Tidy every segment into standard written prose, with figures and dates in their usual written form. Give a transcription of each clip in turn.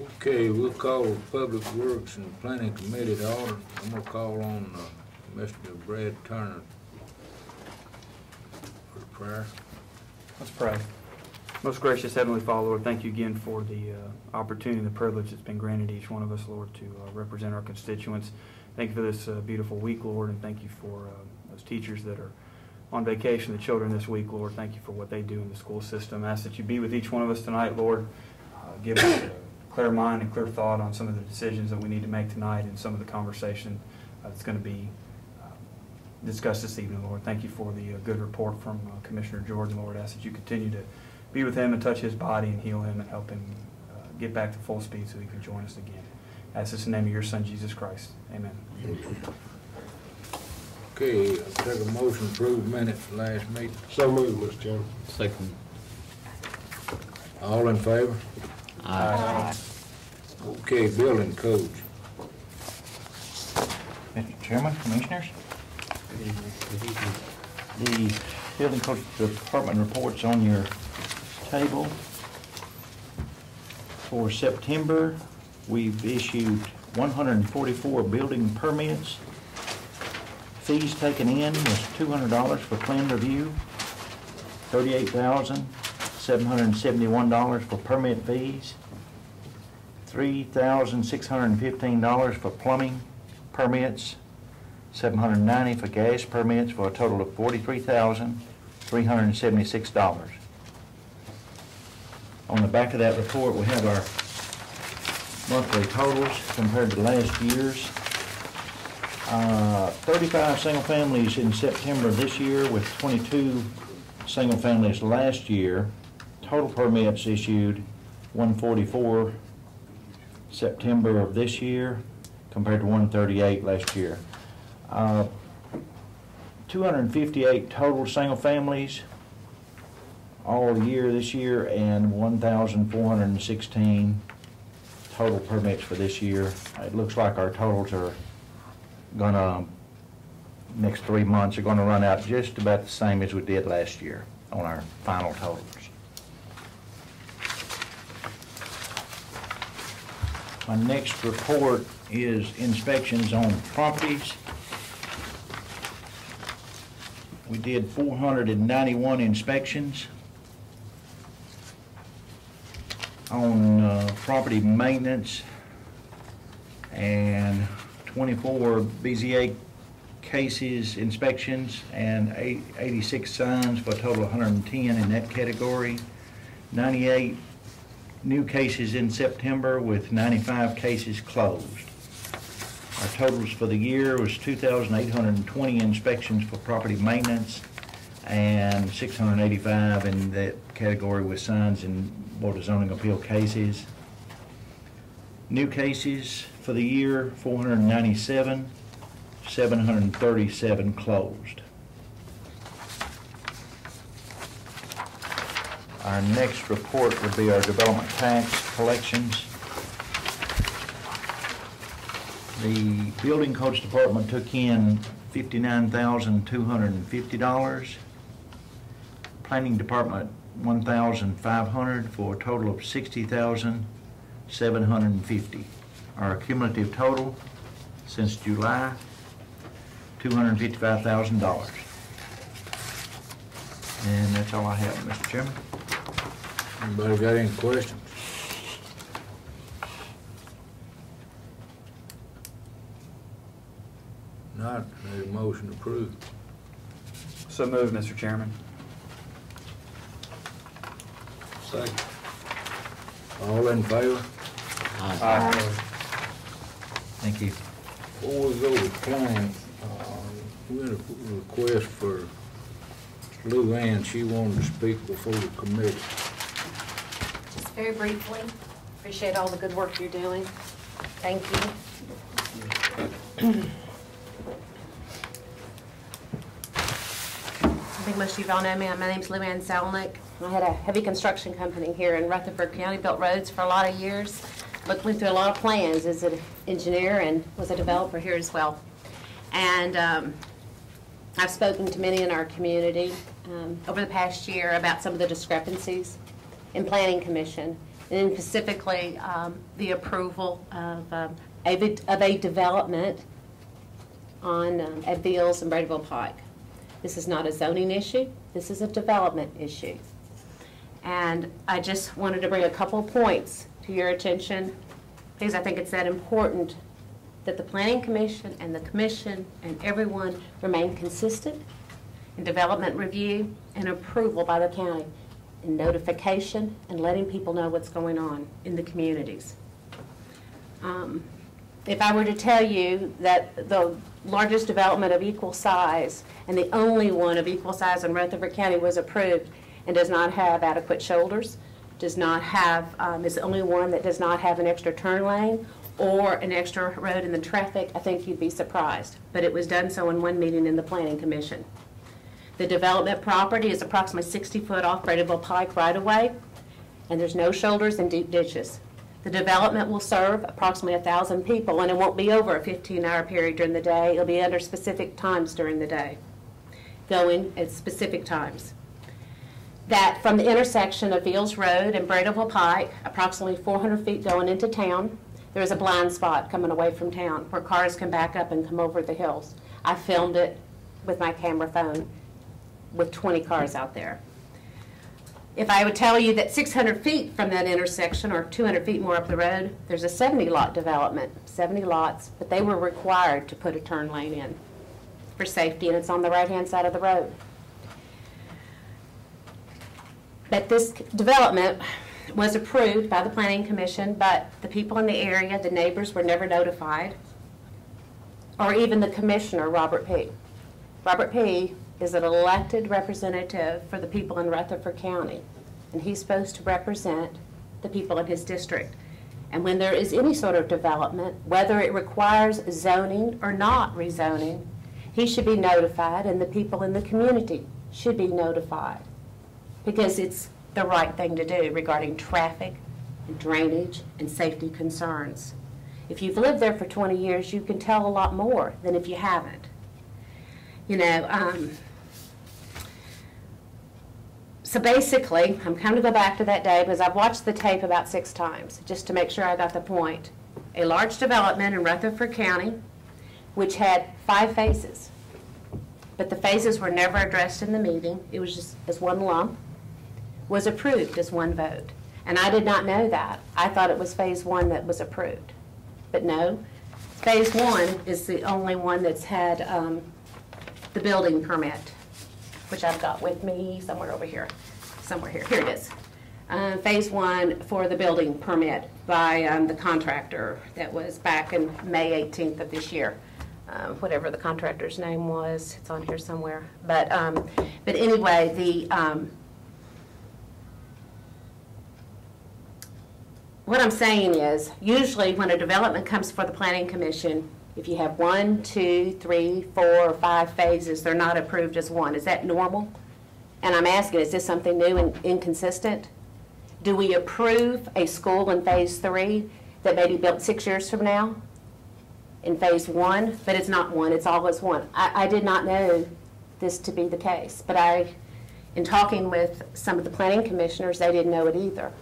Okay, we'll call the Public Works and Planning Committee to order. I'm gonna call on Mr. Brad Turner for the prayer. Let's pray. Most gracious Heavenly Father, Lord, thank you again for the opportunity and the privilege that's been granted each one of us, Lord, to represent our constituents. Thank you for this beautiful week, Lord, and thank you for those teachers that are on vacation, the children this week, Lord. Thank you for what they do in the school system. I ask that you be with each one of us tonight, Lord. Give us a clear mind and clear thought on some of the decisions that we need to make tonight and some of the conversation that's going to be discussed this evening, Lord. Thank you for the good report from Commissioner Jordan, Lord. I ask that you continue to be with him and touch his body and heal him and help him get back to full speed so he can join us again. I ask this in the name of your Son, Jesus Christ. Amen. Okay, I'll take a motion to approve minutes for last meeting. So moved, Mr. Chairman. Second. All in favor? Aye. Okay, building codes. Mr. Chairman, Commissioners, the Building Code Department reports on your table. For September, we've issued 144 building permits. Fees taken in was $200 for plan review, $38,771 for permit fees, $3,615 for plumbing permits, $790 for gas permits, for a total of $43,376. On the back of that report, we have our monthly totals compared to last year's. 35 single families in September this year with 22 single families last year. Total permits issued 144 September of this year compared to 138 last year. 258 total single families all year this year, and 1,416 total permits for this year. It looks like our totals are gonna, next 3 months are gonna run out just about the same as we did last year on our final totals. My next report is inspections on properties. We did 491 inspections on property maintenance and 24 BZA cases inspections and 86 signs for a total of 110 in that category. 98 new cases in September with 95 cases closed. Our totals for the year was 2,820 inspections for property maintenance and 685 in that category with signs and Board of Zoning Appeal cases. New cases for the year, 497, 737 closed. Our next report would be our development tax collections. The Building Codes Department took in $59,250. Planning Department $1,500 for a total of $60,750. Our cumulative total since July, $255,000. And that's all I have, Mr. Chairman. Anybody got any questions? Not, need a motion approved. So moved, Mr. Chairman. Second. All in favor? Aye. Thank you. Before we go to planning, we had a request for Lou Ann. She wanted to speak before the committee. Just very briefly, appreciate all the good work you're doing. Thank you. I think most of you all know me. My name's Lou Ann Selnick. I had a heavy construction company here in Rutherford County, built roads for a lot of years, but went through a lot of plans as an engineer and was a developer here as well. And I've spoken to many in our community over the past year about some of the discrepancies in Planning Commission and specifically the approval of a development on at Beals and Bradyville Pike. This is not a zoning issue. This is a development issue. And I just wanted to bring a couple points to your attention because I think it's that important that the Planning Commission and the Commission and everyone remain consistent in development review and approval by the county, in notification and letting people know what's going on in the communities. If I were to tell you that the largest development of equal size and the only one of equal size in Rutherford County was approved and does not have adequate shoulders, does not have, is the only one that does not have an extra turn lane or an extra road in the traffic, I think you'd be surprised. But it was done so in one meeting in the Planning Commission. The development property is approximately 60 foot off Bradyville Pike right away, and there's no shoulders and deep ditches. The development will serve approximately 1,000 people, and it won't be over a 15-hour period during the day. It'll be under specific times during the day, going at specific times. That from the intersection of Beals Road and Bradyville Pike, approximately 400 feet going into town, there is a blind spot coming away from town where cars can back up and come over the hills. I filmed it with my camera phone with 20 cars out there. If I would tell you that 600 feet from that intersection, or 200 feet more up the road, there's a 70-lot development, 70 lots, but they were required to put a turn lane in for safety, and it's on the right-hand side of the road. But this development was approved by the Planning Commission, but the people in the area, the neighbors, were never notified, or even the commissioner, Robert P. Robert P. is an elected representative for the people in Rutherford County, and he's supposed to represent the people in his district. And when there is any sort of development, whether it requires zoning or not rezoning, he should be notified, and the people in the community should be notified, because it's the right thing to do regarding traffic and drainage and safety concerns. If you've lived there for 20 years, you can tell a lot more than if you haven't. You know, so basically, I'm going to go back to that day because I've watched the tape about 6 times just to make sure I got the point. A large development in Rutherford County, which had 5 phases, but the phases were never addressed in the meeting. It was just as one lump, was approved as one vote. And I did not know that. I thought it was phase 1 that was approved. But no, phase 1 is the only one that's had the building permit, which I've got with me somewhere over here. Somewhere here. Here it is. Phase 1 for the building permit by the contractor that was back in May 18th of this year. Whatever the contractor's name was, it's on here somewhere. But anyway, the what I'm saying is, usually when a development comes before the Planning Commission, if you have 1, 2, 3, 4, or 5 phases, they're not approved as one. Is that normal? And I'm asking, is this something new and inconsistent? Do we approve a school in phase 3 that may be built 6 years from now in phase 1, but it's not 1, it's always 1? I did not know this to be the case, but in talking with some of the planning commissioners, they didn't know it either.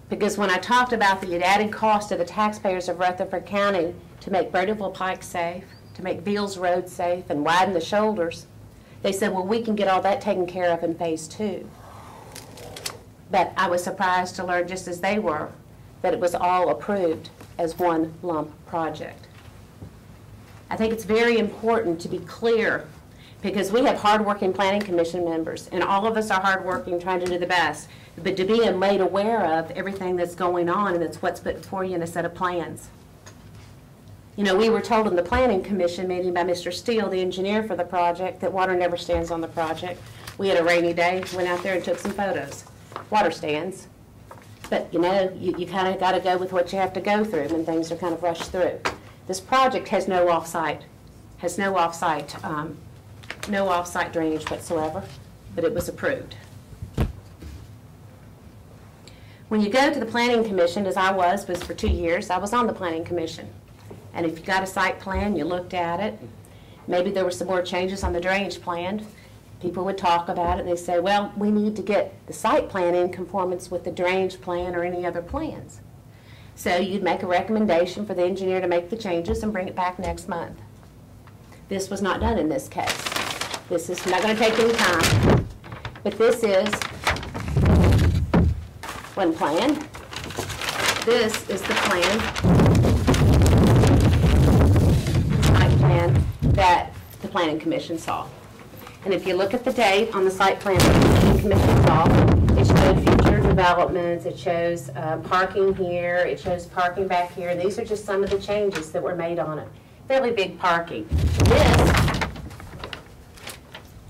Because when I talked about the added cost to the taxpayers of Rutherford County to make Bradyville Pike safe, to make Beals Road safe, and widen the shoulders, they said, well, we can get all that taken care of in phase 2. But I was surprised to learn, just as they were, that it was all approved as one lump project. I think it's very important to be clear, because we have hardworking planning commission members, and all of us are hardworking, trying to do the best. But to be made aware of everything that's going on, and that's what's put before you in a set of plans. You know, we were told in the Planning Commission meeting by Mr. Steele, the engineer for the project, that water never stands on the project. We had a rainy day, went out there and took some photos. Water stands. But, you know, you kind of got to go with what you have to go through when things are kind of rushed through. This project has no off-site drainage whatsoever, but it was approved. When you go to the Planning Commission, as I was for 2 years, I was on the Planning Commission. And if you got a site plan, you looked at it. Maybe there were some more changes on the drainage plan. People would talk about it, and they say, well, we need to get the site plan in conformance with the drainage plan or any other plans. So you'd make a recommendation for the engineer to make the changes and bring it back next month. This was not done in this case. This is not going to take any time, but this is one plan. This is the plan, site plan that the Planning Commission saw. And if you look at the date on the site plan that the Planning Commission saw, it showed future developments, it shows parking here, it shows parking back here. These are just some of the changes that were made on it. Fairly big parking. This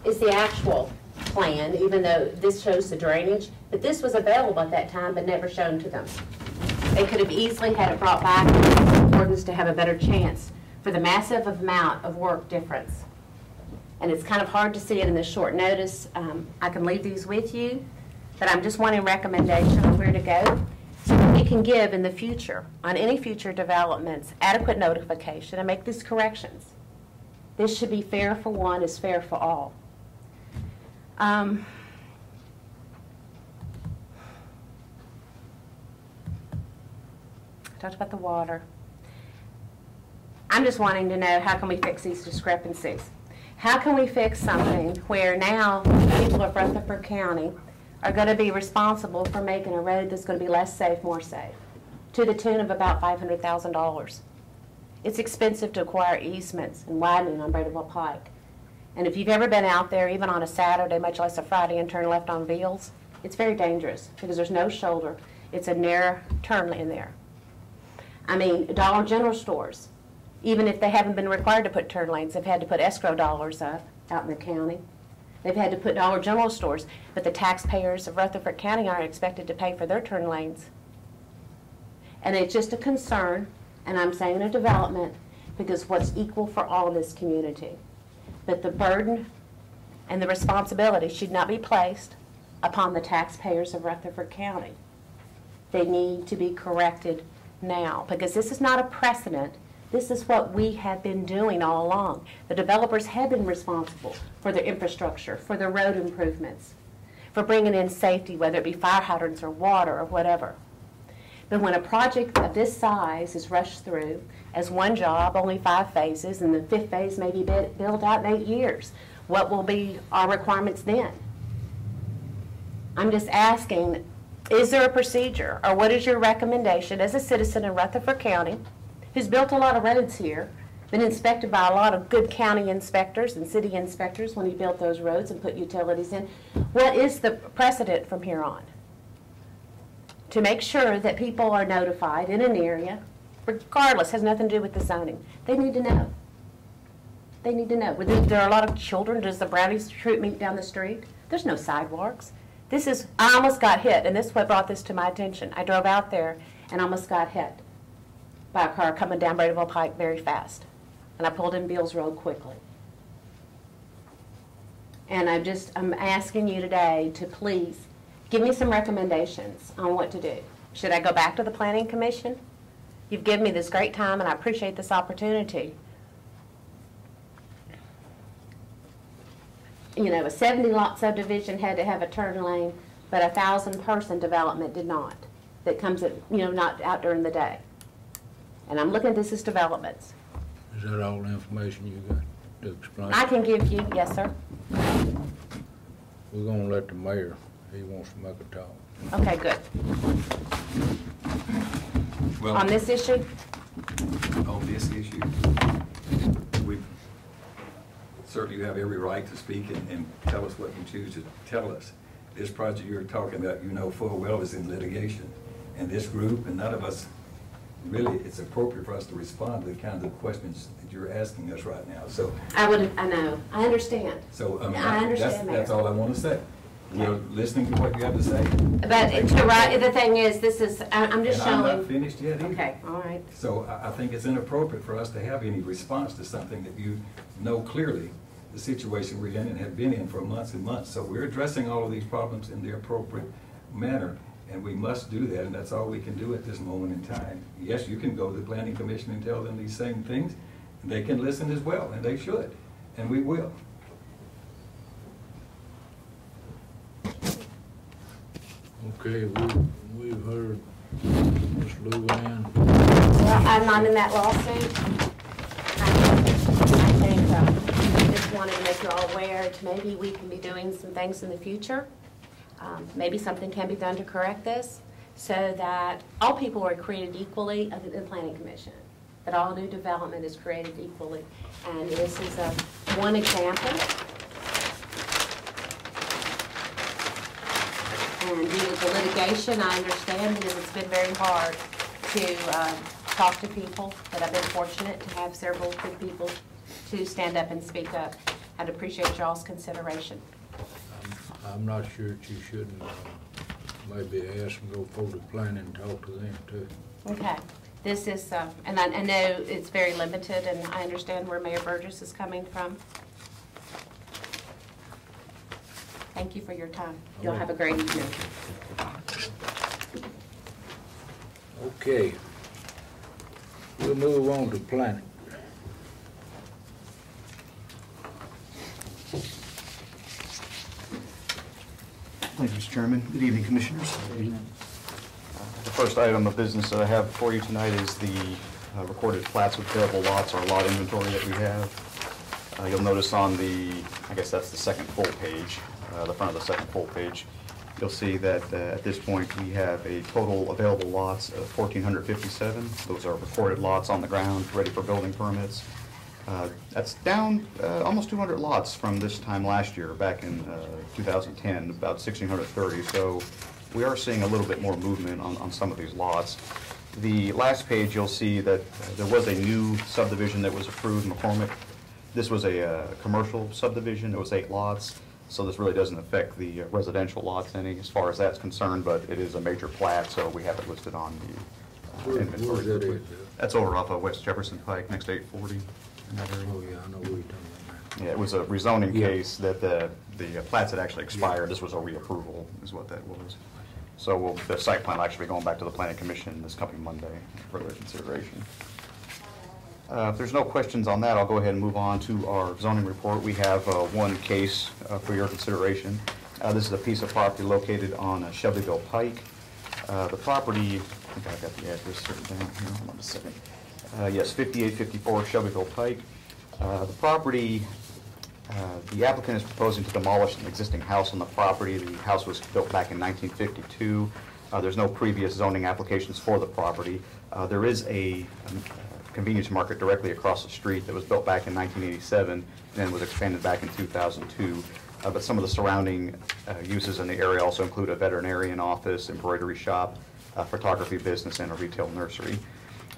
is the actual plan, even though this shows the drainage, but this was available at that time but never shown to them. They could have easily had it brought back in accordance to have a better chance for the massive amount of work difference. And it's kind of hard to see it in this short notice. I can leave these with you, but I'm just wanting recommendation on where to go so that we can give in the future, on any future developments, adequate notification and make these corrections. This should be fair for one is fair for all. I talked about the water. I'm just wanting to know, how can we fix these discrepancies? How can we fix something where now people of Rutherford County are going to be responsible for making a road that's going to be less safe, more safe, to the tune of about $500,000? It's expensive to acquire easements and widening on Bradyville Pike. And if you've ever been out there, even on a Saturday, much less a Friday, and turn left on Beals, it's very dangerous because there's no shoulder. It's a narrow turn in there. I mean, Dollar General stores, even if they haven't been required to put turn lanes, they've had to put escrow dollars up out in the county. They've had to put Dollar General stores, but the taxpayers of Rutherford County aren't expected to pay for their turn lanes. And it's just a concern, and I'm saying a development, because what's equal for all in this community. But the burden and the responsibility should not be placed upon the taxpayers of Rutherford County. They need to be corrected now, because this is not a precedent. This is what we have been doing all along. The developers have been responsible for their infrastructure, for their road improvements, for bringing in safety, whether it be fire hydrants or water or whatever. But when a project of this size is rushed through as one job, only 5 phases, and the 5th phase may be built out in 8 years, what will be our requirements then? I'm just asking, is there a procedure, or what is your recommendation as a citizen in Rutherford County who's built a lot of roads here, been inspected by a lot of good county inspectors and city inspectors when he built those roads and put utilities in? What is the precedent from here on? To make sure that people are notified in an area, regardless, has nothing to do with the zoning. They need to know. They need to know. There are a lot of children. Does the Brownies troop meet down the street? There's no sidewalks. I almost got hit, and this is what brought this to my attention. I drove out there and almost got hit by a car coming down Bradyville Pike very fast. And I pulled in Beals Road quickly. And I'm asking you today to please give me some recommendations on what to do. Should I go back to the Planning Commission? You've given me this great time, and I appreciate this opportunity. You know, a 70-lot subdivision had to have a turn lane, but a 1,000-person development did not. That comes at, not out during the day. And I'm looking at this as developments. Is that all the information you got to explain? I can give you, yes, sir. We're gonna let the mayor, he wants to make a talk. Okay, good. Well, On this issue? on this issue, we certainly have every right to speak and tell us what you choose to tell us. This project you're talking about, full well is in litigation. And this group and none of us, really, it's appropriate for us to respond to the kinds of questions that you're asking us right now. So I know. I understand. So, I understand, that's Mayor. all I want to say. We're listening to what you have to say. But the thing is, I'm just And I'm showing. not finished yet either. Okay, all right. So I think it's inappropriate for us to have any response to something that you know clearly the situation we're in and have been in for months and months. So we're addressing all of these problems in the appropriate manner, and we must do that, and that's all we can do at this moment in time. Yes, you can go to the Planning Commission and tell them these same things, and they can listen as well, and they should, and we will. Okay, we've heard Ms. Luann. Well, I'm not in that lawsuit. I think, just wanted to make you all aware to maybe we can be doing some things in the future. Maybe something can be done to correct this so that all people are created equally other than the Planning Commission, that all new development is created equally. And this is one example. And due to the litigation, I understand because it's been very hard to talk to people, but I've been fortunate to have several good people to stand up and speak up. I'd appreciate y'all's consideration. I'm not sure that you shouldn't maybe ask them to go forward to planning and talk to them too. Okay. This is, and I know it's very limited, and I understand where Mayor Burgess is coming from. Thank you for your time. You'll have a great evening. Okay. We'll move on to planning. Thank you, Mr. Chairman. Good evening, Commissioners. The first item of business that I have for you tonight is the recorded plats with available lots, or lot inventory that we have. You'll notice on the, I guess that's the second full page, the front of the second full page, you'll see that at this point we have a total available lots of 1,457. Those are recorded lots on the ground, ready for building permits. That's down almost 200 lots from this time last year, back in 2010, about 1,630. So we are seeing a little bit more movement on some of these lots. The last page, you'll see that there was a new subdivision that was approved, McCormick. This was a commercial subdivision. It was 8 lots. So this really doesn't affect the residential lots any as far as that's concerned, but it is a major plat, so we have it listed on the inventory. Where's that at? That's over off of West Jefferson Pike, next to 840. In that area. Oh, yeah, I know where you're talking about now. Yeah, it was a rezoning Yeah. case that the plats had actually expired. This was a reapproval, is what that was. So the site plan will actually be going back to the Planning Commission this coming Monday for their consideration. If there's no questions on that, I'll go ahead and move on to our zoning report. We have one case for your consideration. This is a piece of property located on Shelbyville Pike. The property, I think I got the address written down here. Hold on a second. Yes, 5854 Shelbyville Pike. The property, the applicant is proposing to demolish an existing house on the property. The house was built back in 1952. There's no previous zoning applications for the property. There is a convenience market directly across the street that was built back in 1987 and then was expanded back in 2002. But some of the surrounding uses in the area also include a veterinarian office, embroidery shop, photography business, and a retail nursery.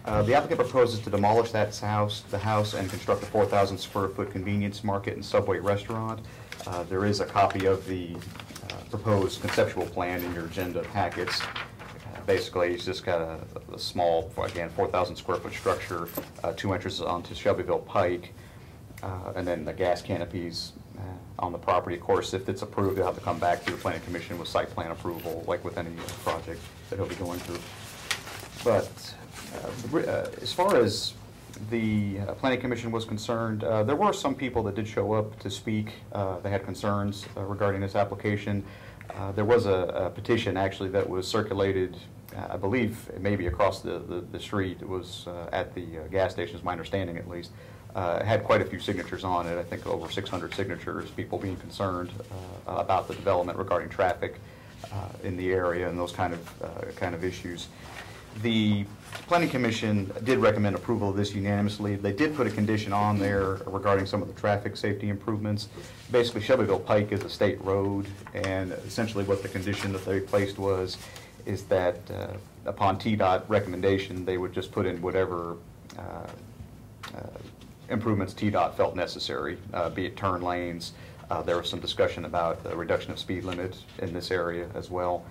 The applicant proposes to demolish the house and construct a 4,000 square foot convenience market and Subway restaurant. There is a copy of the proposed conceptual plan in your agenda packets. Basically, it's just got a small, again, 4,000 square foot structure, 2 entrances onto Shelbyville Pike, and then the gas canopies on the property. Of course, if it's approved, they'll have to come back to the Planning Commission with site plan approval, like with any project that he'll be going through. But as far as the Planning Commission was concerned, there were some people that did show up to speak. They had concerns regarding this application. There was a petition actually that was circulated, I believe maybe across the street. It was at the gas station, is my understanding at least. It had quite a few signatures on it, I think over 600 signatures, people being concerned about the development regarding traffic in the area and those kind of issues. The Planning Commission did recommend approval of this unanimously. They did put a condition on there regarding some of the traffic safety improvements. Basically, Shelbyville Pike is a state road, and essentially what the condition that they placed is that upon TDOT recommendation, they would just put in whatever improvements TDOT felt necessary, be it turn lanes. There was some discussion about the reduction of speed limit in this area as well.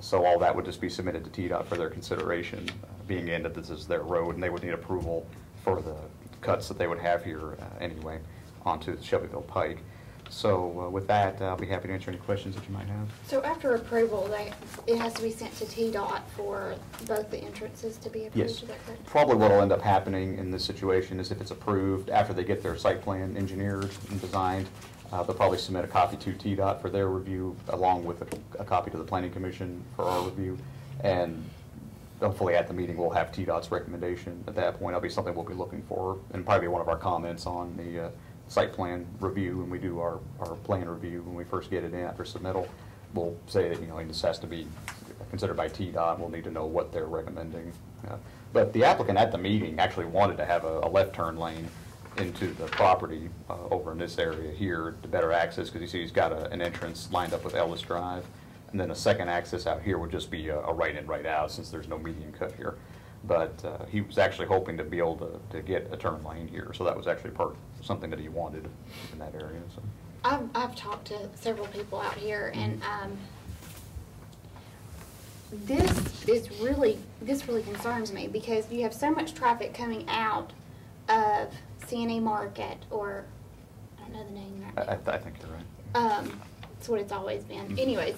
So all that would just be submitted to TDOT for their consideration, being in that this is their road, and they would need approval for the cuts that they would have here anyway onto the Shelbyville Pike. So with that, I'll be happy to answer any questions that you might have. So after approval, it has to be sent to TDOT for both the entrances to be approved? Yes. Is that correct? Probably what will end up happening in this situation is if it's approved, after they get their site plan engineered and designed, They'll probably submit a copy to TDOT for their review, along with a copy to the Planning Commission for our review. And hopefully at the meeting, we'll have TDOT's recommendation at that point. That'll be something we'll be looking for, and probably one of our comments on the site plan review when we do our plan review, when we first get it in after submittal. We'll say that, this has to be considered by TDOT. We'll need to know what they're recommending. But the applicant at the meeting actually wanted to have a left turn lane into the property over in this area here to better access, because you see he's got an entrance lined up with Ellis Drive, and then a second access out here would just be a right in, right out, since there's no median cut here. But he was actually hoping to be able to get a turn lane here, so that was actually something that he wanted in that area. So. I've talked to several people out here, and this really concerns me, because you have so much traffic coming out of CNA Market, or I don't know the name right now. I think you're right. That's what it's always been. Anyways,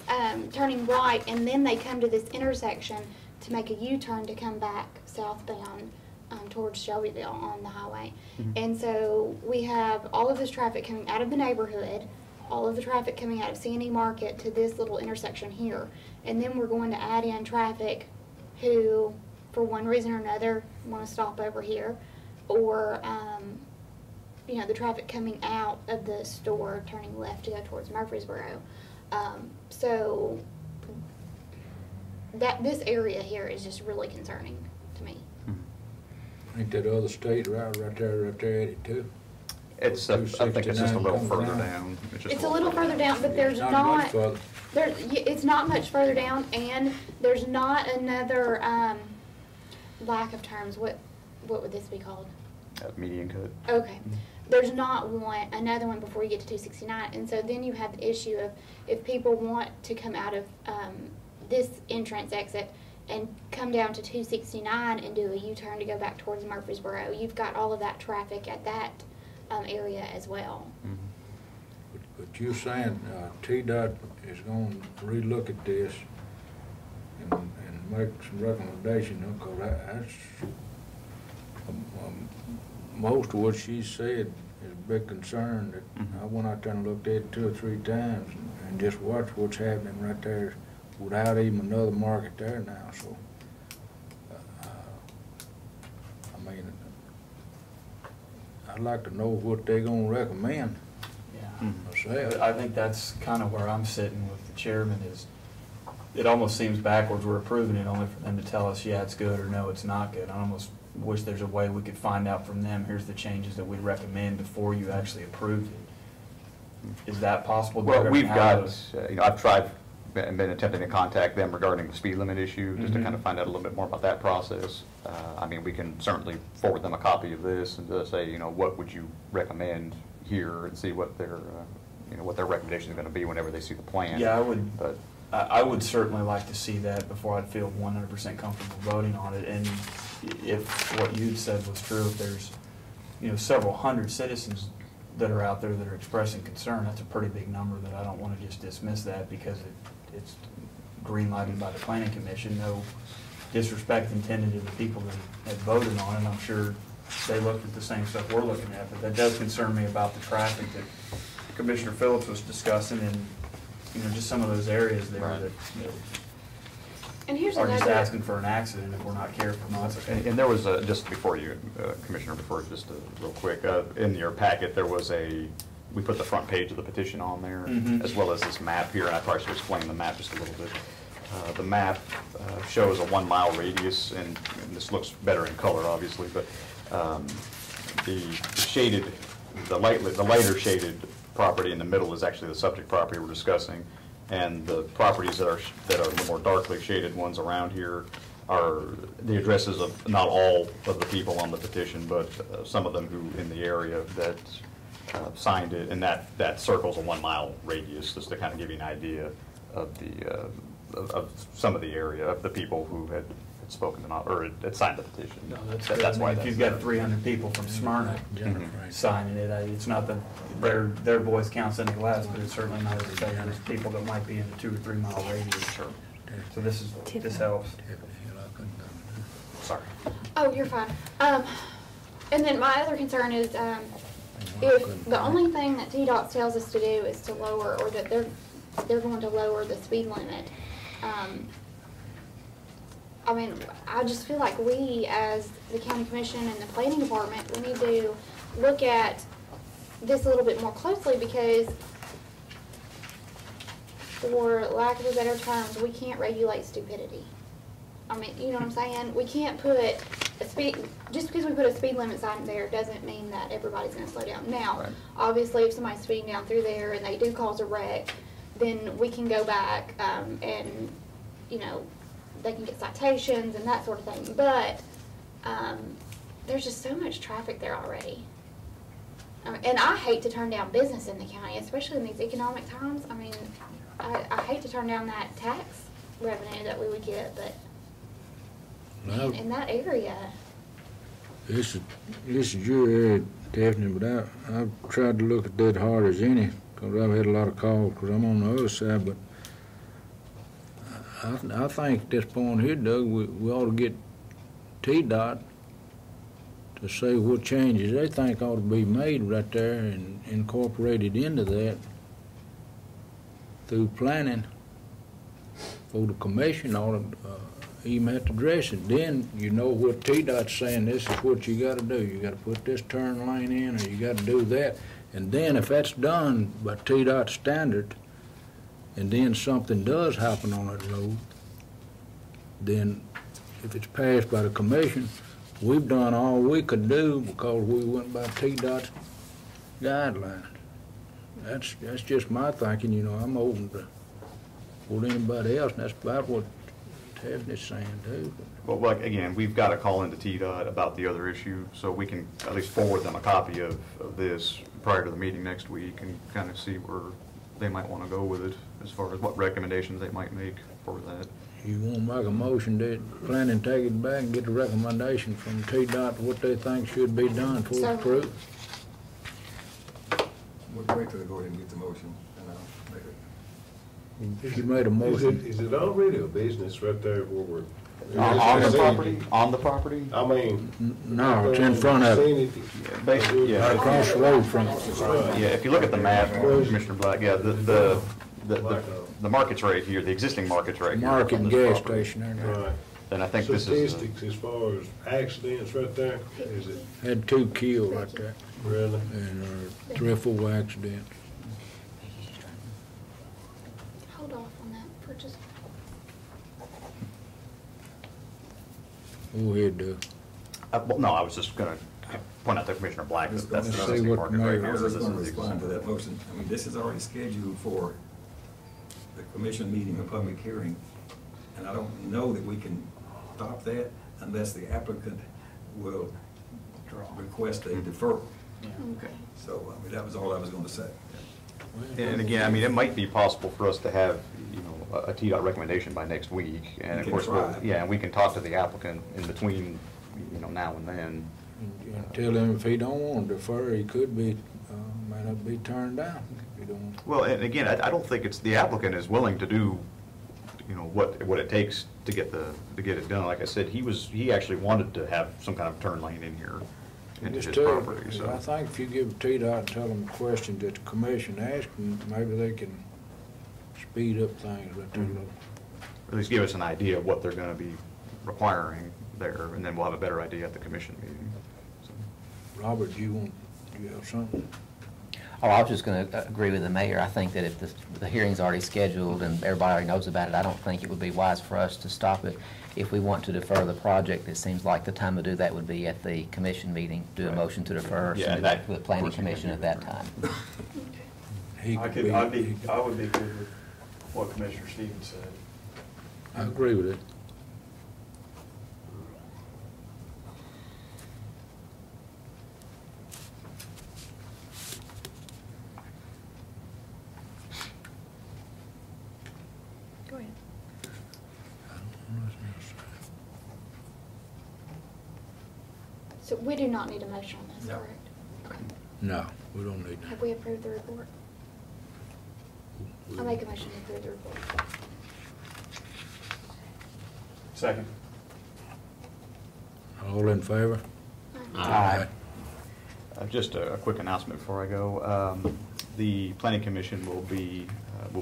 turning right, and then they come to this intersection to make a U-turn to come back southbound towards Shelbyville on the highway. And so we have all of this traffic coming out of the neighborhood, all of the traffic coming out of CNE Market to this little intersection here. And then we're going to add in traffic who, for one reason or another, want to stop over here, or the traffic coming out of the store turning left to go towards Murfreesboro. So this area here is just really concerning to me. Ain't that other state right there at it too? I think it's just a little further down. It's a little further down, but there's Not not. much further. It's not much further down, and there's not another lack of terms. What would this be called? Median cut. Okay. There's not another one before you get to 269, and so then you have the issue of if people want to come out of this entrance exit and come down to 269 and do a U-turn to go back towards Murfreesboro, you've got all of that traffic at that area as well. But you're saying TDOT is going to relook at this and make some recommendations, because that's most of what she said is a big concern. That I went out there and looked at it 2 or 3 times and just watched what's happening right there without even another market there now. So, I'd like to know what they're going to recommend. Yeah. I think that's kind of where I'm sitting with the chairman. Is it almost seems backwards. We're approving it only for them to tell us, yeah, it's good, or no, it's not good. I almost wish there's a way we could find out from them, here's the changes that we recommend before you actually approved it. Is that possible? Well, we've got, I've tried and been attempting to contact them regarding the speed limit issue, just to kind of find out a little bit more about that process. We can certainly forward them a copy of this and just say, what would you recommend here, and see what their, what their recommendation is going to be whenever they see the plan. Yeah, I would certainly like to see that before I'd feel 100% comfortable voting on it. And if what you said was true, if there's, several hundred citizens that are out there that are expressing concern, that's a pretty big number that I don't want to just dismiss that because it's green lighted by the Planning Commission. No disrespect intended to the people that had voted on it. I'm sure they looked at the same stuff we're looking at, but that does concern me about the traffic that Commissioner Phillips was discussing, and just some of those areas there that and here's are just another asking for an accident if we're not careful. No, that's okay. And there was just before you, Commissioner, real quick, in your packet there was we put the front page of the petition on there, as well as this map here, and I probably should explain the map just a little bit. The map shows a 1 mile radius, and this looks better in color, obviously, but the lighter shaded property in the middle is actually the subject property we're discussing, and the properties that are the more darkly shaded ones around here are the addresses of not all of the people on the petition, but some of them who in the area that signed it, and that circles a 1 mile radius, just to kind of give you an idea of of some of the area of the people who had spoken or had signed the petition. No, that's why. If you've got 300 people from Smyrna signing it, it's not that their voice counts any less, but it's certainly not as bad as people that might be in a 2 or 3 mile radius. Sure. So this helps. Sorry. Oh, you're fine. And then my other concern is if, the only thing that TDOT tells us to do is to lower, or that they're going to lower the speed limit. I mean, I just feel like we, as the county commission and the planning department, we need to look at this a little bit more closely, because for lack of a better terms, we can't regulate stupidity. I mean, you know what I'm saying? We can't put a speed, just because we put a speed limit sign there doesn't mean that everybody's gonna slow down. Now, Right. obviously, if somebody's speeding down through there and they do cause a wreck, then we can go back, and, you know, they can get citations and that sort of thing. But, there's just so much traffic there already. And I hate to turn down business in the county, especially in these economic times. I mean, I hate to turn down that tax revenue that we would get, but man, in that area, This is your area, Daphne, but I've tried to look at that hard as any, because I've had a lot of calls, because I'm on the other side, but I think at this point here, Doug, we ought to get TDOT to say what changes they think ought to be made right there and incorporated into that through planning, for the commission ought to even have to address it. Then you know what TDOT's saying, this is what you gotta do. You gotta put this turn lane in, or you gotta do that. And then if that's done by TDOT standard, and then something does happen on that road, then if it's passed by the commission, we've done all we could do because we went by TDOT's guidelines. That's just my thinking, you know. I'm open to what anybody else, and that's about what Daphne's saying too. Well, like, again, we've got to call into TDOT about the other issue, so we can at least forward them a copy of this prior to the meeting next week and kind of see where they might want to go with it as far as what recommendations they might make for that. You want to make a motion that planning take it back and get a recommendation from TDOT what they think should be done for So- it's approved? We'll wait till they go ahead and get the motion, and I'll make it. She made a motion. Is it already a business right there where we're? On the property? On the property? I mean. No, it's in front of it. Basically, yeah. Across the road from it. Yeah, if you look at the map, Commissioner Black, yeah, the market's right here, the existing market's right here. Market on and this gas property. station there. Right. And I think this is, Statistics as far as accidents right there, is it Had 2 killed right there, really? and 3 or 4 accidents. hold off on that for just, Go ahead, Doug. well, no, I was just gonna point out to Commissioner Black that that's the See existing what market right Mayor- I here. was This just going to is the respond to existing. that motion. I mean, this is already scheduled for the commission meeting, a public hearing, and I don't know that we can stop that unless the applicant will request a deferral. okay. So, I mean, that was all I was going to say. And again, I mean, it might be possible for us to have, you know, a TDOT recommendation by next week. And We of can course, try. yeah, and we can talk to the applicant in between, you know, now and then. And tell him if he don't want to defer, he could be, might not be turned down if he don't. Well, and again, I don't think it's, the applicant is willing to do, you know, what it takes to get it done. Like I said, he actually wanted to have some kind of turn lane in here into Just his tell him, property, I so. think if you give TDOT and tell them the question that the commission asked, maybe they can speed up things right there a little. At least give us an idea of what they're gonna be requiring there, and then we'll have a better idea at the commission meeting. So, Robert, do you have something? Oh, I was just going to agree with the mayor. I think that if the hearing's already scheduled and everybody already knows about it, I don't think it would be wise for us to stop it. If we want to defer the project, it seems like the time to do that would be at the commission meeting, do a motion to defer, Yeah, send it that- back to the planning of course you can commission do at that that. time. He I could would be good with what Commissioner Stevens said. I agree with it. Go ahead. So we do not need a motion on this, No. correct? No, we don't need that. Have we approved the report? I'll make a motion to approve the report. Second. All in favor? Aye. Just a quick announcement before I go. The Planning Commission will be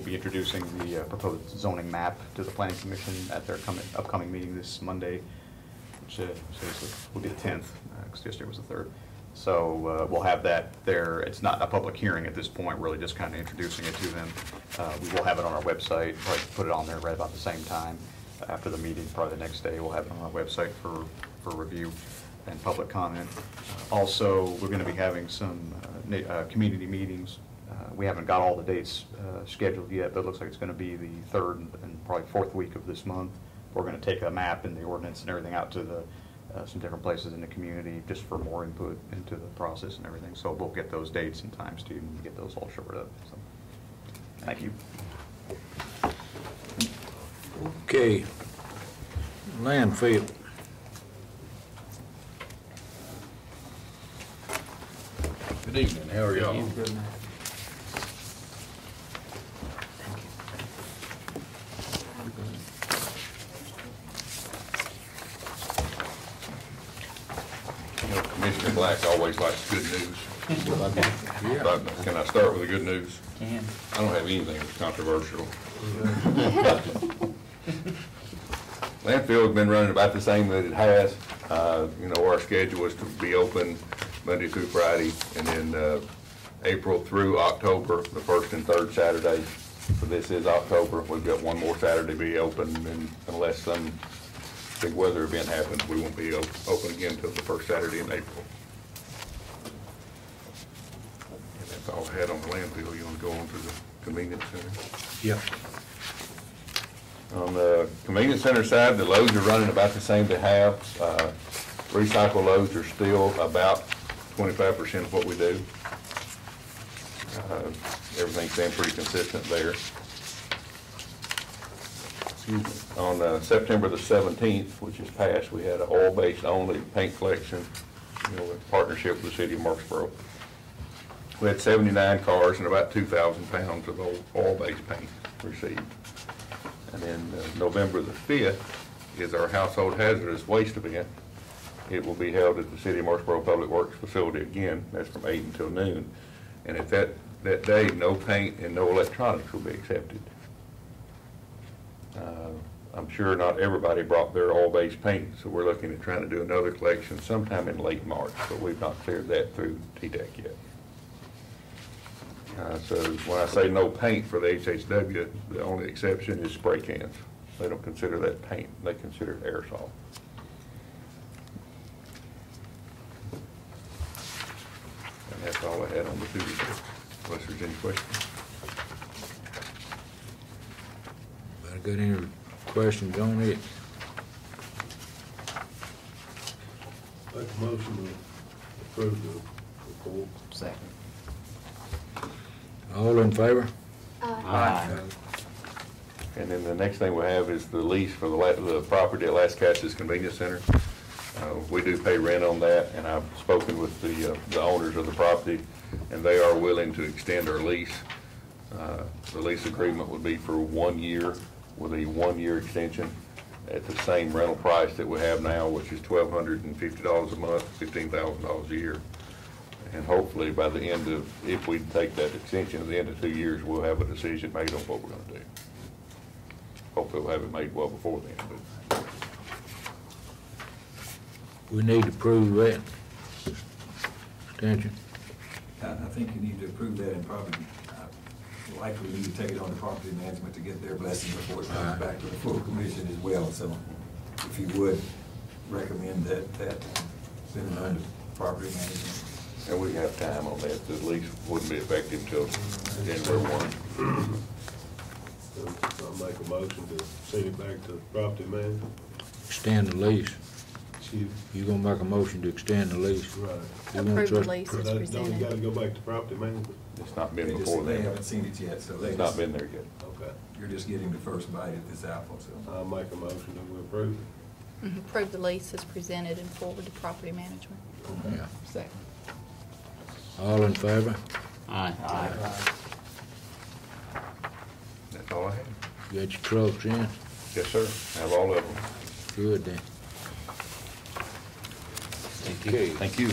introducing the proposed zoning map to the Planning Commission at their upcoming meeting this Monday, which will be the 10th, because yesterday was the 3rd. So we'll have that there. It's not a public hearing at this point, really just kind of introducing it to them. We will have it on our website, probably put it on there right about the same time after the meeting, probably the next day. We'll have it on our website for review and public comment. Also, we're going to be having some community meetings. We haven't got all the dates scheduled yet, but it looks like it's going to be the 3rd and probably 4th week of this month. We're going to take a map and the ordinance and everything out to some different places in the community just for more input into the process and everything. So we'll get those dates and times to you and get those all shored up. So, thank you. Okay. Landfill. Good evening, how are y'all? Commissioner Black always likes good news. Can I start with the good news? Can. I don't have anything that's controversial. Landfill has been running about the same that it has. Our schedule is to be open Monday through Friday, and then April through October, the 1st and 3rd Saturdays. So this is October. We've got one more Saturday to be open, and unless some big weather event happens, we won't be open again until the 1st Saturday in April. And that's all I had on the landfill. You want to go on to the convenience center? Yeah. On the convenience center side, the loads are running about the same they have. Recycle loads are still about 25% of what we do. Everything's staying pretty consistent there. On September the 17th, which is past, we had an oil-based only paint collection, in partnership with the city of Murfreesboro. We had 79 cars and about 2,000 pounds of oil-based paint received. And then November the 5th is our household hazardous waste event. It will be held at the City of Murfreesboro Public Works facility again. That's from 8 until noon. And at that day, no paint and no electronics will be accepted. I'm sure not everybody brought their oil-based paint, so we're looking at trying to do another collection sometime in late March, but we've not cleared that through TDEC yet. So when I say no paint for the HHW, the only exception is spray cans. They don't consider that paint. They consider it aerosol. And that's all I had on the food report, unless there's any questions. Got any questions on it? Make a motion to approve the report. Second. All in favor? Aye. And then the next thing we have is the lease for the property at Las Casas Convenience Center. We do pay rent on that, and I've spoken with the owners of the property, and they are willing to extend our lease. The lease agreement would be for 1 year with a 1-year extension at the same rental price that we have now, which is $1,250 a month, $15,000 a year. And hopefully by the end of, if we take that extension at the end of 2 years, we'll have a decision made on what we're going to do. Hopefully we'll have it made well before then. But We need to prove that. Extension. I think you need to approve that, and probably likely need to take it on to property management to get their blessing before it comes back to the full commission as well. So if you would recommend that send it on to property management. And we have time on that. The lease wouldn't be effective until January 1. So I'll make a motion to send it back to property management. Extend the lease. Excuse me. You gonna make a motion to extend the lease? Right. You want Approve the us- lease as Don't we presented. gotta go back to property management? It's not They been just- before They then. haven't seen it yet, so they It's not just, been there yet. Okay. you're just getting the first bite at this apple, so. I'll make a motion that we approve it. Approve the lease as presented and forward to property management. Yeah. Second. All in favor? Aye. That's all I have. You got your trucks in? Yes, sir. Have all of them. Good then. Thank you. Okay. Thank you.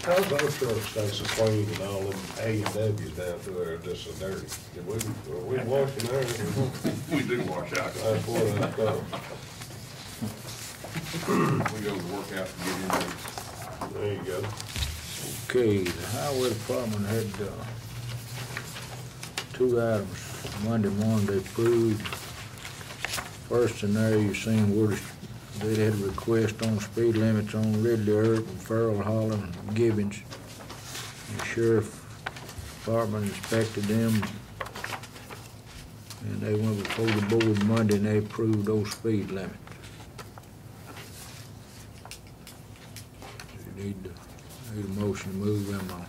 How's those trucks, Stacy Queen and all them A&Ws down through there just so dirty? Are we washing there? We do wash out. That's what I thought. We go to work out and get in there. There you go. Okay, the highway department had, two items Monday morning they approved. First in there, you seen where they had a request on speed limits on Ridley, Earp, and Farrell, Holland, and Gibbons. The sheriff department inspected them, and they went before the board Monday and they approved those speed limits. You need a motion to move them on.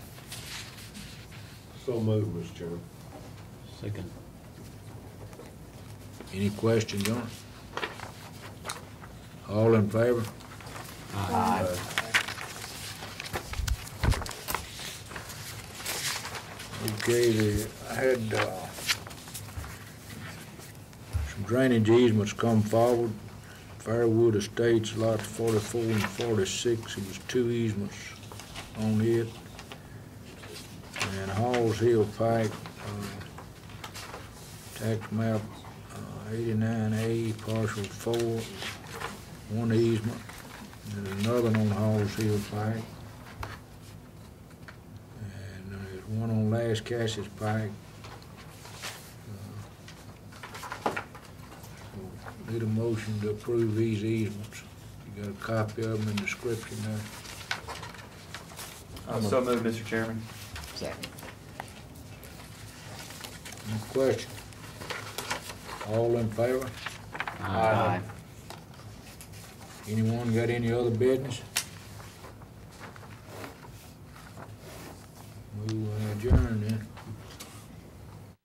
So moved, Mr. Chairman. Second. Any questions on it? All in favor? Aye. Okay, I had some drainage easements come forward. Fairwood Estates, lots 44 and 46, it was 2 easements on it. And Halls Hill Pike, tax map 89A, parcel 4, 1 easement. There's another on Halls Hill Pike. And there's one on Last Cassius Pike. Need a motion to approve these easements. You got a copy of them in the description there. So moved, Mr. Chairman. Second. Any question? All in favor? Aye. Anyone got any other business? We will adjourn then.